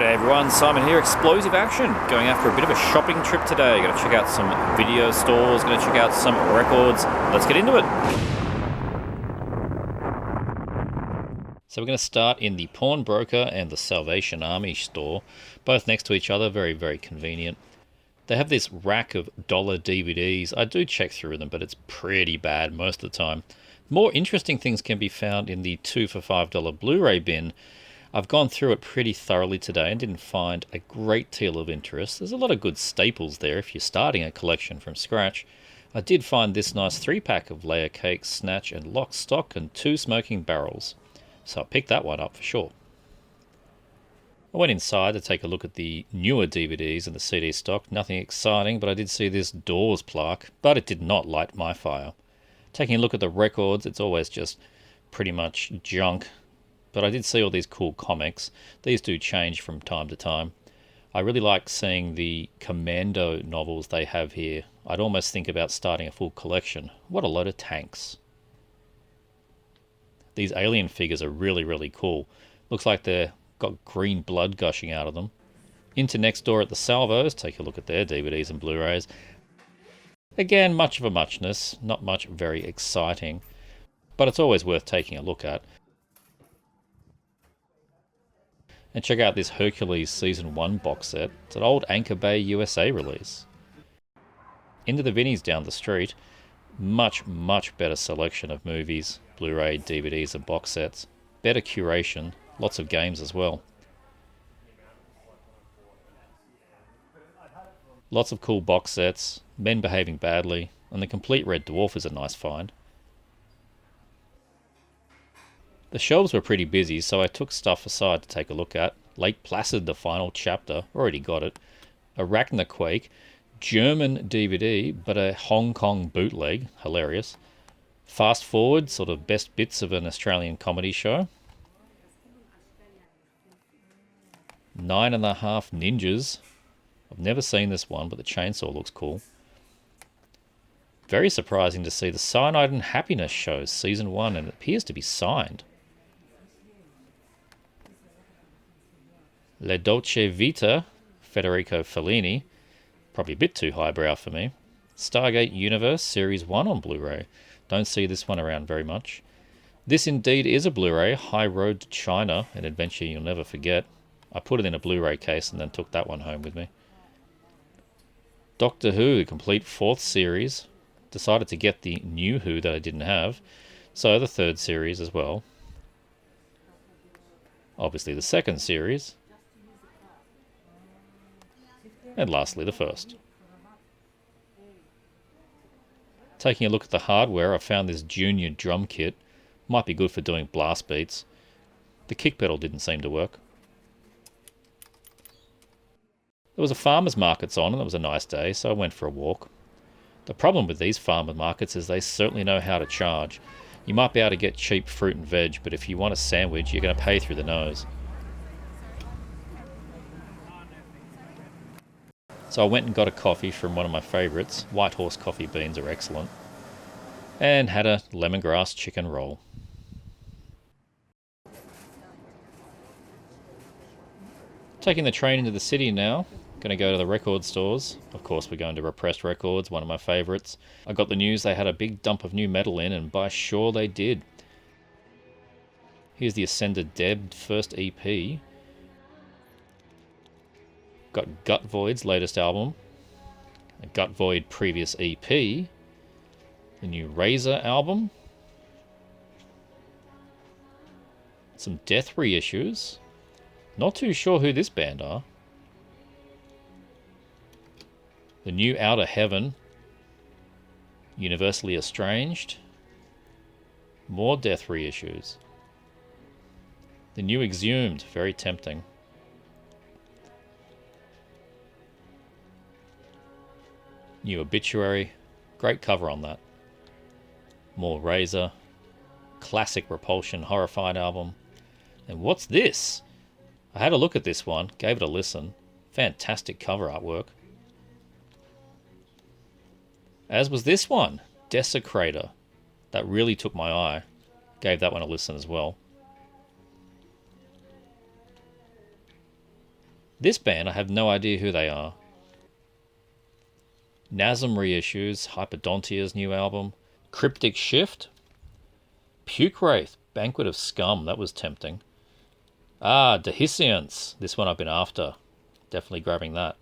G'day everyone, Simon here, Explosive Action. Going after a bit of a shopping trip today. Gonna check out some video stores, gonna check out some records. Let's get into it. So we're gonna start in the Pawnbroker and the Salvation Army store, both next to each other, very, very convenient. They have this rack of dollar DVDs. I do check through them, but it's pretty bad most of the time. More interesting things can be found in the 2 for $5 Blu-ray bin. I've gone through it pretty thoroughly today and didn't find a great deal of interest. There's a lot of good staples there if you're starting a collection from scratch. I did find this nice 3-pack of Layer Cake, Snatch and Lock, Stock and 2 Smoking Barrels. So I picked that one up for sure. I went inside to take a look at the newer DVDs and the CD stock. Nothing exciting, but I did see this Doors plaque, but it did not light my fire. Taking a look at the records, it's always just pretty much junk. But I did see all these cool comics. These do change from time to time. I really like seeing the Commando novels they have here. I'd almost think about starting a full collection. What a load of tanks. These alien figures are really, really cool. Looks like they've got green blood gushing out of them. Into next door at the Salvos, take a look at their DVDs and Blu-rays. Again, much of a muchness, not much very exciting, but it's always worth taking a look at. And check out this Hercules Season 1 box set. It's an old Anchor Bay USA release. Into the Vinnies down the street. Much, much better selection of movies, Blu-ray, DVDs and box sets. Better curation, lots of games as well. Lots of cool box sets, Men Behaving Badly, and the complete Red Dwarf is a nice find. The shelves were pretty busy, so I took stuff aside to take a look at. Lake Placid, the final chapter, already got it. Arachnoquake, German DVD, but a Hong Kong bootleg, hilarious. Fast Forward, sort of best bits of an Australian comedy show. 9.5 Ninjas. I've never seen this one, but the chainsaw looks cool. Very surprising to see the Cyanide and Happiness shows, Season 1, and it appears to be signed. La Dolce Vita, Federico Fellini, probably a bit too highbrow for me. Stargate Universe Series 1 on Blu-ray. Don't see this one around very much. This indeed is a Blu-ray, High Road to China, an adventure you'll never forget. I put it in a Blu-ray case and then took that one home with me. Doctor Who, the complete 4th series. Decided to get the new Who that I didn't have, so the 3rd series as well. Obviously the 2nd series. And lastly, the 1st. Taking a look at the hardware, I found this Junior drum kit. Might be good for doing blast beats. The kick pedal didn't seem to work. There was a farmer's markets on and it was a nice day, so I went for a walk. The problem with these farmer markets is they certainly know how to charge. You might be able to get cheap fruit and veg, but if you want a sandwich, you're going to pay through the nose. So I went and got a coffee from one of my favourites. White Horse coffee beans are excellent. And had a lemongrass chicken roll. Taking the train into the city now. Going to go to the record stores. Of course, we're going to Repressed Records, one of my favourites. I got the news they had a big dump of new metal in, and by sure they did. Here's the Ascended Deb first EP. Got Gut Void's latest album, a Gut Void previous EP, the new Razor album, some Death reissues. Not too sure who this band are. The new Outer Heaven, Universally Estranged, more Death reissues. The new Exhumed, very tempting. New Obituary, great cover on that. More Razor, classic Repulsion Horrified album. And what's this? I had a look at this one, gave it a listen. Fantastic cover artwork. As was this one, Desecrator. That really took my eye. Gave that one a listen as well. This band, I have no idea who they are. Nasm reissues, Hyperdontia's new album. Cryptic Shift. Puke Wraith, Banquet of Scum, that was tempting. Dehiscience, this one I've been after. Definitely grabbing that.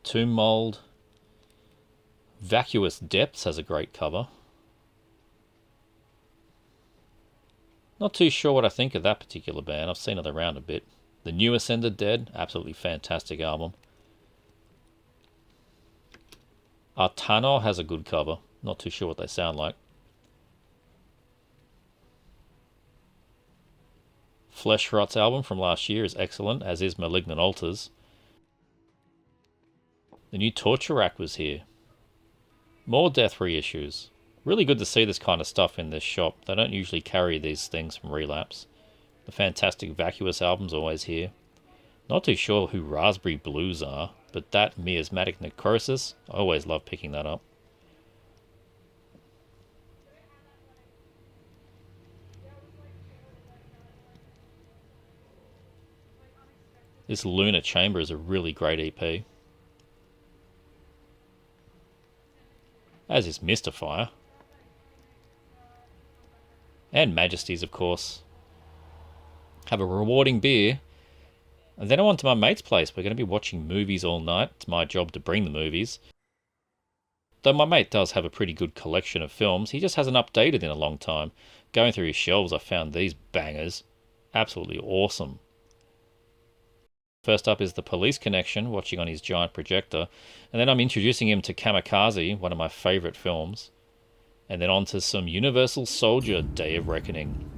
Tomb Mold. Vacuous Depths has a great cover. Not too sure what I think of that particular band. I've seen it around a bit. The New Ascended Dead, absolutely fantastic album. Artano has a good cover. Not too sure what they sound like. Flesh Rot's album from last year is excellent, as is Malignant Altars. The new Torture Rack was here. More Death reissues. Really good to see this kind of stuff in this shop. They don't usually carry these things from Relapse. The fantastic Vacuous album's always here. Not too sure who Raspberry Blues are, but that Miasmatic Necrosis, I always love picking that up. This Lunar Chamber is a really great EP. As is Mystifier. And Majesties, of course. Have a rewarding beer. And then I'm on to my mate's place. We're going to be watching movies all night. It's my job to bring the movies. Though my mate does have a pretty good collection of films, he just hasn't updated in a long time. Going through his shelves, I found these bangers. Absolutely awesome. First up is The Police Connection, watching on his giant projector. And then I'm introducing him to Kamikaze, one of my favourite films. And then on to some Universal Soldier, Day of Reckoning.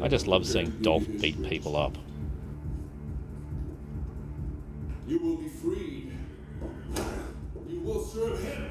I just love seeing Dolph beat people up. You will be freed. You will serve him.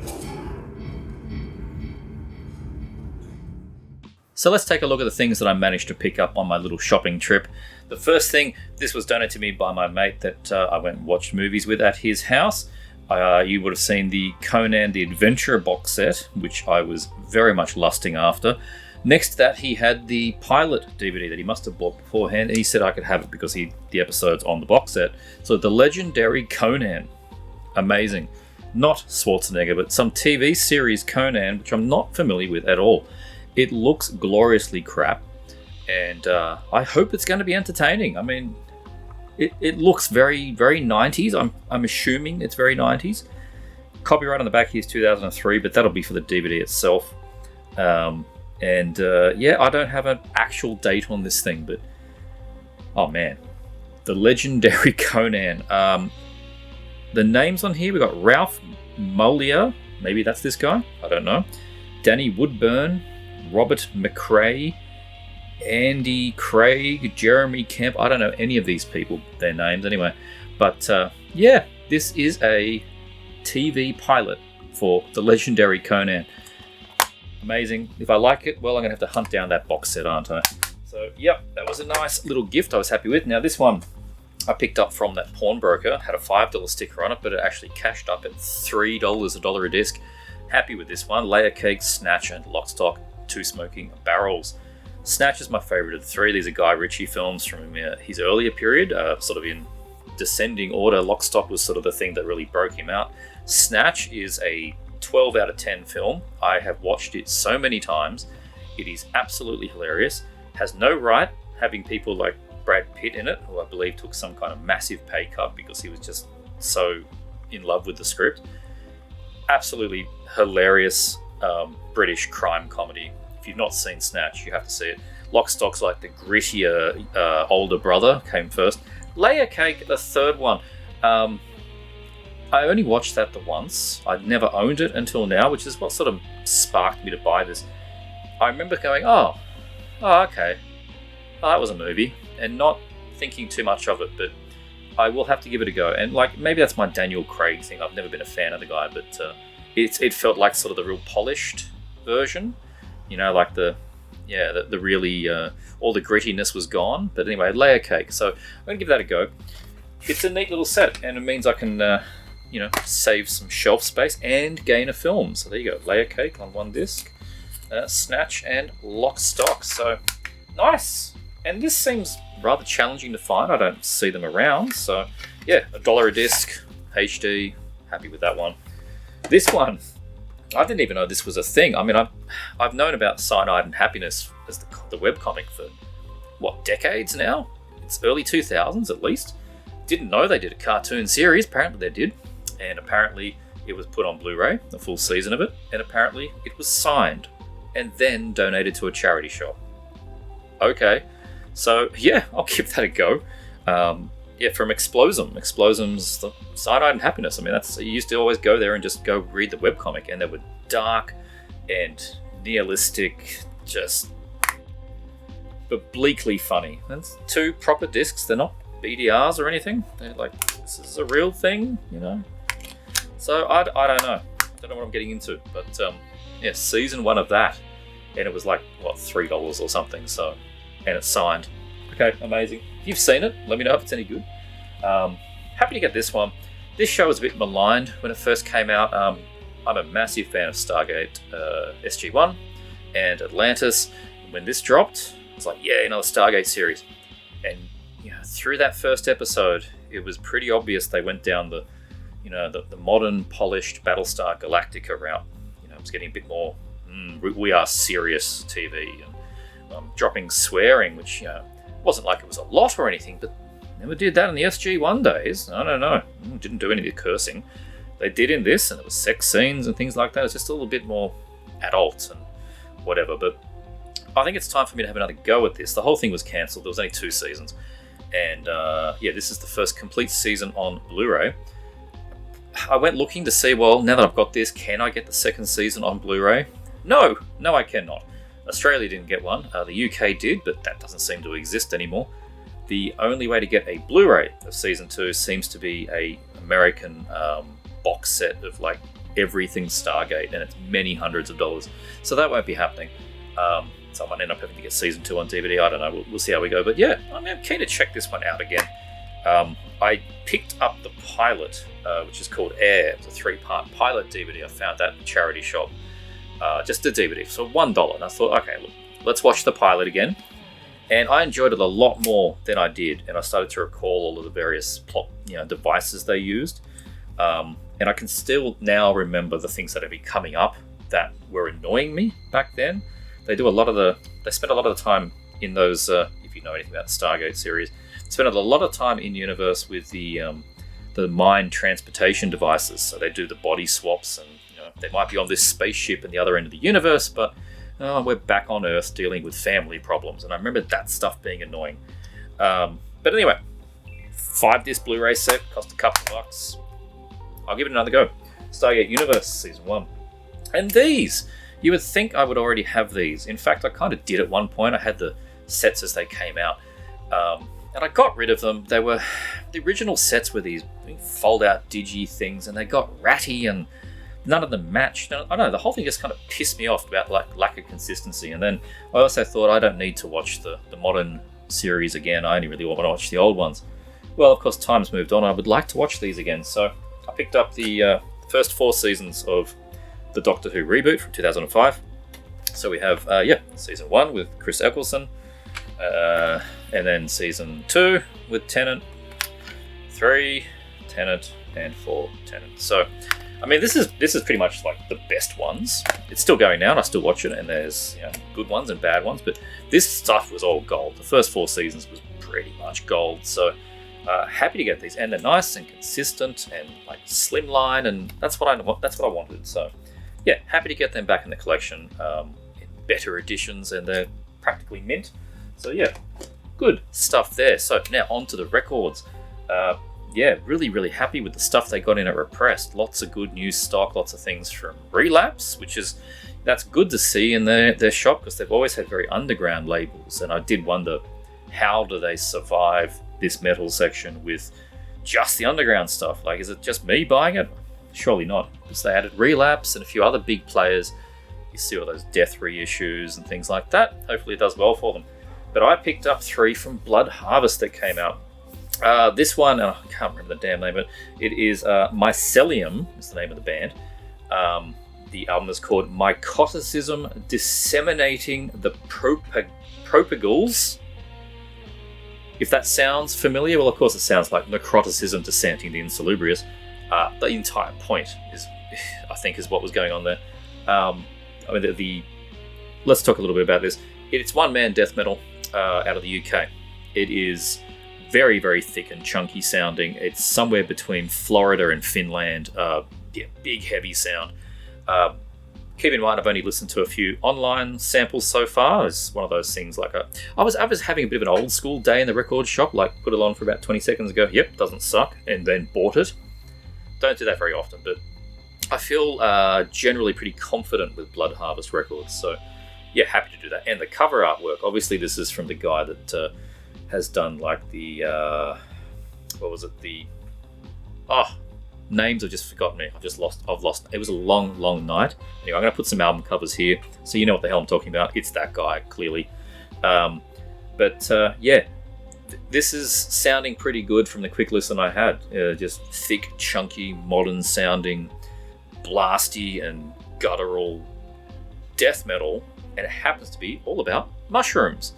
So let's take a look at the things that I managed to pick up on my little shopping trip. The first thing, this was donated to me by my mate that I went and watched movies with at his house. You would have seen the Conan the Adventurer box set, which I was very much lusting after. Next to that, he had the pilot DVD that he must have bought beforehand, and he said I could have it because the episode's on the box set. So the legendary Conan. Amazing. Not Schwarzenegger, but some TV series Conan, which I'm not familiar with at all. It looks gloriously crap, and I hope it's going to be entertaining. I mean, it looks very, very 90s. I'm assuming it's very 90s. Copyright on the back here is 2003, but that'll be for the DVD itself. Yeah, I don't have an actual date on this thing, but oh man, the legendary Conan. The names on here, we got Ralph Mollier, maybe that's this guy, I don't know. Danny Woodburn, Robert McRae, Andy Craig, Jeremy Kemp. I don't know any of these people, their names anyway. But yeah, this is a TV pilot for the legendary Conan. Amazing. If I like it, well, I'm going to have to hunt down that box set, aren't I? So, yep, that was a nice little gift I was happy with. Now, this one I picked up from that pawnbroker. Had a $5 sticker on it, but it actually cashed up at $3, $1 a disc. Happy with this one. Layer Cake, Snatch, and Lockstock, 2 Smoking Barrels. Snatch is my favourite of the 3. These are Guy Ritchie films from his earlier period, sort of in descending order. Lockstock was sort of the thing that really broke him out. Snatch is a 12 out of 10 film. I have watched it so many times. It is absolutely hilarious. Has no right having people like Brad Pitt in it, who I believe took some kind of massive pay cut because he was just so in love with the script. Absolutely hilarious British crime comedy. If you've not seen Snatch, you have to see it. Lockstock's like the grittier older brother, came first. Layer Cake, the third one. I only watched that the once. I'd never owned it until now, which is what sort of sparked me to buy this. I remember going, oh okay. Oh, that was a movie. And not thinking too much of it, but I will have to give it a go. And like, maybe that's my Daniel Craig thing. I've never been a fan of the guy, but it felt like sort of the real polished version. You know, like the really, all the grittiness was gone. But anyway, Layer Cake. So I'm going to give that a go. It's a neat little set, and it means I can, save some shelf space and gain a film. So there you go. Layer Cake on one disc. Snatch and Lockstock. So nice. And this seems rather challenging to find. I don't see them around, so yeah, $1 a disc, HD, happy with that one. This one, I didn't even know this was a thing. I mean, I've known about Cyanide and Happiness as the webcomic for, what, decades now? It's early 2000s at least. Didn't know they did a cartoon series. Apparently they did. And apparently it was put on Blu-ray, a full season of it. And apparently it was signed and then donated to a charity shop. Okay. So, yeah, I'll give that a go. Yeah, from Explosum's the Cyanide and Happiness. I mean, you used to always go there and just go read the webcomic, and they were dark and nihilistic, just but bleakly funny. That's 2 proper discs. They're not BDRs or anything. They're like, this is a real thing, you know. So I don't know. I don't know what I'm getting into. But yeah, season 1 of that, and it was like, what, $3 or something. So, and it's signed. Okay, amazing. If you've seen it, let me know if it's any good. Happy to get this one. This show was a bit maligned when it first came out. I'm a massive fan of Stargate SG-1 and Atlantis. When this dropped, I was like, yeah, another Stargate series. And you know, through that first episode, it was pretty obvious they went down the modern, polished Battlestar Galactica route. You know, it was getting a bit more, we are serious TV, and dropping swearing, which, you know, wasn't like it was a lot or anything, but never did that in the SG-1 days. I don't know. Didn't do any of the cursing. They did in this, and it was sex scenes and things like that. It's just a little bit more adult and whatever. But I think it's time for me to have another go at this. The whole thing was cancelled. There was only 2 seasons. And yeah, this is the first complete season on Blu-ray. I went looking to see, well, now that I've got this, can I get the second season on Blu-ray? No, I cannot. Australia didn't get one. The UK did, but that doesn't seem to exist anymore. The only way to get a Blu-ray of season 2 seems to be a American box set of like everything Stargate, and it's many hundreds of dollars. So that won't be happening. So I might end up having to get season 2 on DVD. I don't know. We'll see how we go. But yeah, I'm keen to check this one out again. I picked up the pilot, which is called Air. It was a 3-part pilot DVD. I found that in the charity shop. Just a DVD for $1. And I thought, okay, look, let's watch the pilot again. And I enjoyed it a lot more than I did. And I started to recall all of the various plot, devices they used. And I can still now remember the things that have been coming up that were annoying me back then. They spent a lot of the time in those, if you know anything about the Stargate series, they spent a lot of time in universe with the mind transportation devices. So they do the body swaps, and they might be on this spaceship in the other end of the universe, but we're back on Earth dealing with family problems. And I remember that stuff being annoying. But anyway, 5-disc Blu-ray set, cost a couple bucks. I'll give it another go. Stargate Universe Season 1. And these! You would think I would already have these. In fact, I kind of did at one point. I had the sets as they came out. And I got rid of them. The original sets were these fold-out digi things, and they got ratty, and none of them matched. I don't know, the whole thing just kind of pissed me off about lack of consistency. And then I also thought I don't need to watch the modern series again. I only really want to watch the old ones. Well, of course, time's moved on. I would like to watch these again. So I picked up the first 4 seasons of the Doctor Who reboot from 2005. So we have, season 1 with Chris Eccleston, and then season 2 with Tennant, 3 Tennant, and 4 Tennant. So, I mean, this is pretty much like the best ones. It's still going now, and I still watch it, and there's good ones and bad ones, but this stuff was all gold. The first 4 seasons was pretty much gold. So happy to get these, and they're nice and consistent and like slimline, and that's what I wanted. So yeah, happy to get them back in the collection in better editions, and they're practically mint. So yeah, good stuff there. So now on to the records. Really, really happy with the stuff they got in at Repressed. Lots of good new stock, lots of things from Relapse, that's good to see in their shop, because they've always had very underground labels, and I did wonder, how do they survive this metal section with just the underground stuff? Like, is it just me buying it? Surely not, because they added Relapse and a few other big players. You see all those Death reissues and things like that. Hopefully it does well for them. But I picked up 3 from Blood Harvest that came out. This one, I can't remember the damn name, but it is Mycelium is the name of the band. The album is called Mycoticism Disseminating the Propagules. If that sounds familiar, well, of course it sounds like necroticism descanting the insalubrious. The entire point is, I think, is what was going on there. Let's talk a little bit about this. It's one-man death metal out of the UK. It is very, very thick and chunky sounding. It's somewhere between Florida and Finland. Big, heavy sound. Keep in mind, I've only listened to a few online samples so far. It's one of those things like I was having a bit of an old school day in the record shop, like put it on for about 20 seconds ago. Yep, doesn't suck, and then bought it. Don't do that very often, but I feel generally pretty confident with Blood Harvest records. So yeah, happy to do that. And the cover artwork, obviously this is from the guy that has done like the names have just forgotten me. I've lost. It was a long night. Anyway, I'm going to put some album covers here so you know what the hell I'm talking about. It's that guy, clearly. This is sounding pretty good from the quick listen I had. Just thick, chunky, modern sounding, blasty and guttural death metal, and it happens to be all about mushrooms.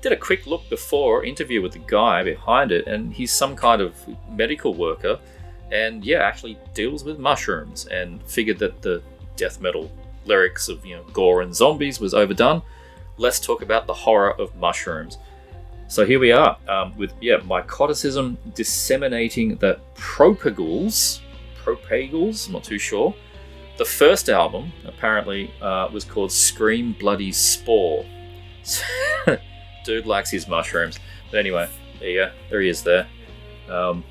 Did a quick look before interview with the guy behind it, and he's some kind of medical worker, and actually deals with mushrooms, and figured that the death metal lyrics of gore and zombies was overdone. Let's talk about the horror of mushrooms. So here we are with mycoticism disseminating the propagals, I'm not too sure. The first album apparently was called Scream Bloody Spore. Dude likes his mushrooms. But anyway, there you go. There he is there. I'm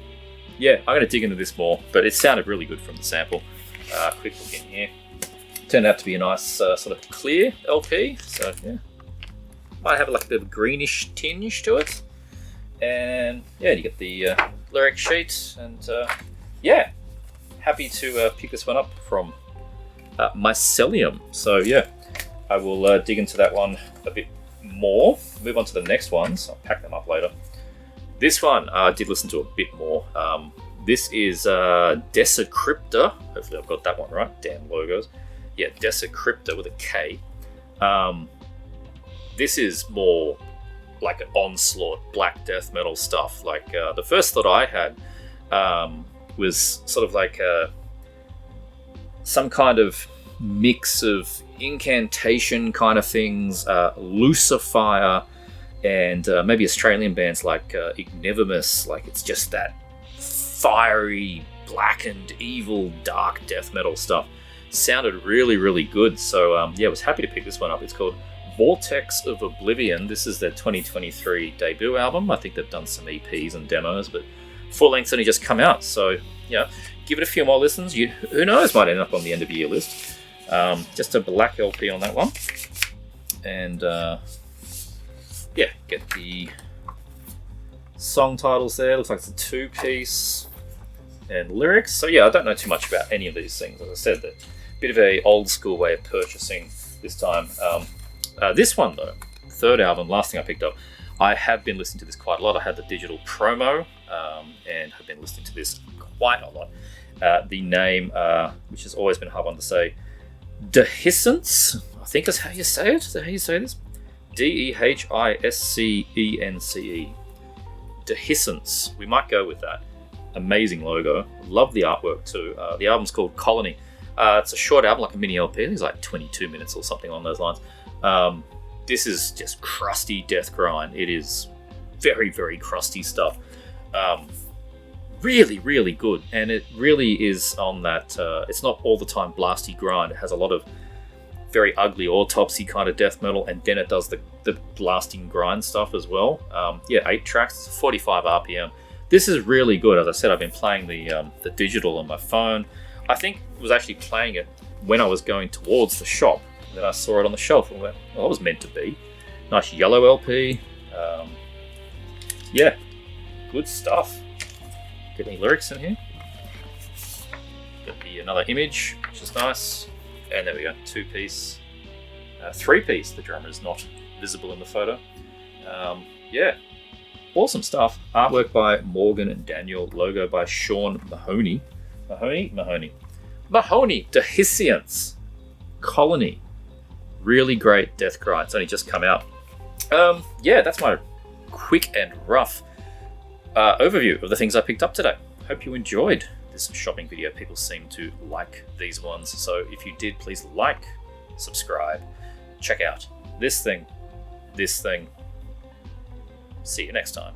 going to dig into this more, but it sounded really good from the sample. Quick look in here. Turned out to be a nice sort of clear LP. So yeah, might have like a bit of a greenish tinge to it. And you get the lyric sheet. And happy to pick this one up from Mycelium. So I will dig into that one a bit more. Move on to the next ones. I'll pack them up later. This one I did listen to a bit more. This is Desecryptor. Hopefully I've got that one right. Damn logos. Yeah, Desecryptor with a K. This is more like an onslaught, black death metal stuff. Like the first thought I had was sort of like some kind of mix of incantation kind of things, Lucifer, and maybe Australian bands like Ignivimus. Like it's just that fiery, blackened, evil, dark death metal stuff. Sounded really, really good. So I was happy to pick this one up. It's called Vortex of Oblivion. This is their 2023 debut album. I think they've done some EPs and demos, but full length's only just come out. So give it a few more listens. Who knows, might end up on the end of year list. Just a black LP on that one. And get the song titles there. Looks like it's a 2-piece and lyrics. So I don't know too much about any of these things. As I said, they're a bit of a old school way of purchasing this time. This one though, third album, last thing I picked up. I have been listening to this quite a lot. I had the digital promo and have been listening to this quite a lot. The name, which has always been a hard one to say, Dehiscence, I think is how you say it. Is that how you say this? Dehiscence. Dehiscence. We might go with that. Amazing logo. Love the artwork too. The album's called Colony. It's a short album, like a mini LP. I think it's like 22 minutes or something along those lines. This is just crusty death grind. It is very, very crusty stuff. Really, really good. And it really is on that, it's not all the time blasty grind. It has a lot of very ugly autopsy kind of death metal, and then it does the blasting grind stuff as well. 8 tracks, 45 RPM. This is really good. As I said, I've been playing the digital on my phone. I think I was actually playing it when I was going towards the shop. Then I saw it on the shelf and went, well, that was meant to be. Nice yellow LP. Good stuff. Get any lyrics in here? Got another image, which is nice. And there we go, 2-piece. 3-piece, the drummer is not visible in the photo. Awesome stuff. Artwork by Morgan and Daniel. Logo by Sean Mahoney. Mahoney. Dehiscence. Colony. Really great death grind. It's only just come out. That's my quick and rough overview of the things I picked up today. Hope you enjoyed this shopping video. People seem to like these ones, so if you did, please like, subscribe, check out this thing. See you next time.